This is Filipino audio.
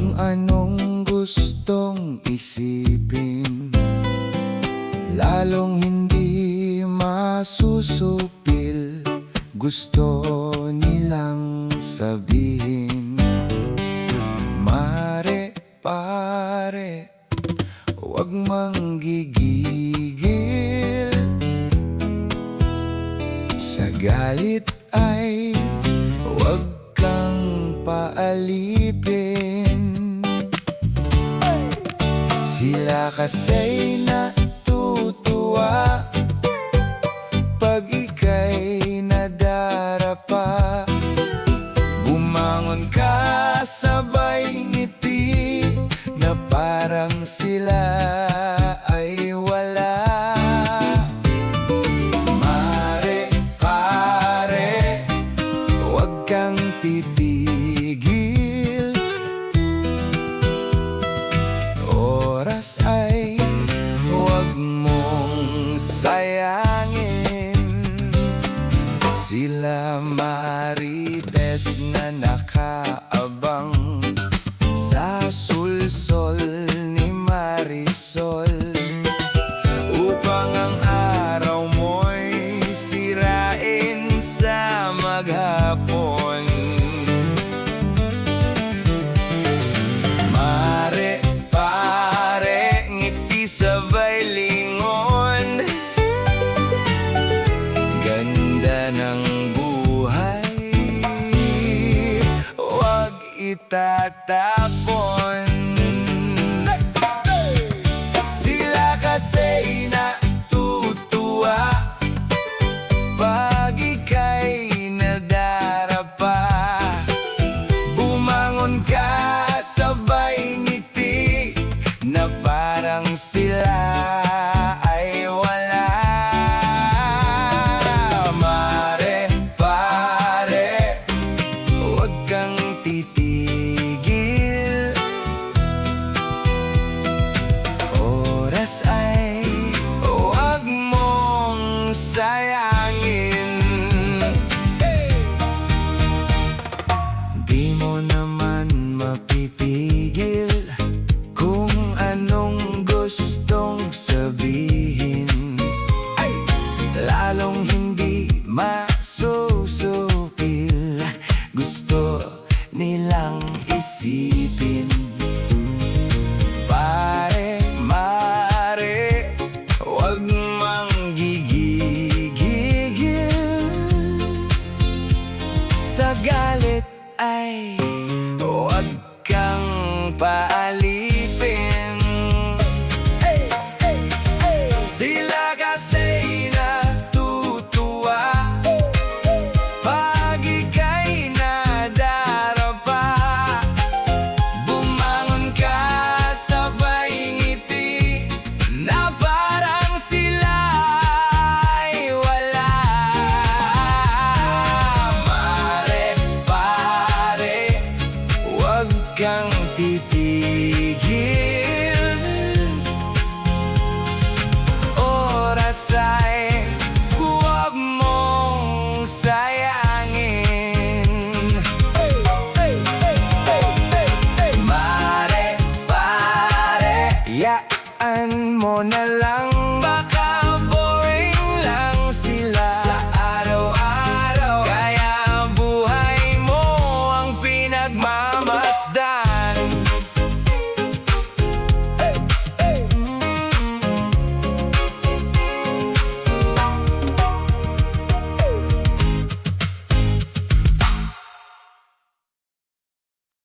Kung anong gustong isipin, lalong hindi masusupil. Gusto nilang sabihin, mare, pare, huwag manggigigil. Sa galit ay huwag kang paalipin. Sila kasa'y natutuwa pag ika'y nadarapa. Bumangon ka sabay ngiti na parang sila ay wala. Mare, pare, huwag kang titigil. Oras ay huwag mong sayangin. Sila marites na nakaabang sa sulsol ni Marisol, upang ang araw mo'y sirain sa maghapon. Mare, pare, ngiti sabay lingon. Ganda ng buhay, huwag itatapon. Sila kasa'y natutuwa pag ika'y nadarapa. Bumangon ka sabay ngiti na parang sila ay wala. Mare, pare, huwag kang titigil. Oras ay huwag mong sayangin. Di mo naman mapipigil kung anong gustong sabihin. Lalong hindi masusupil. Gusto nilang isipin, pare, mare, huwag manggigigil. Sa galit ay huwag kang paalipin. Sila kasa'y natutuwa pag ika'y nadarapa. Bumangon ka sabay ngiti na parang sila ay wala. Mare, pare, huwag kang titigil. Oras ay huwag mong sayangin. Mare, pare, yaan mo na lang. Baka boring lang sila sa araw-araw, kaya buhay mo ang pinagmamasdan.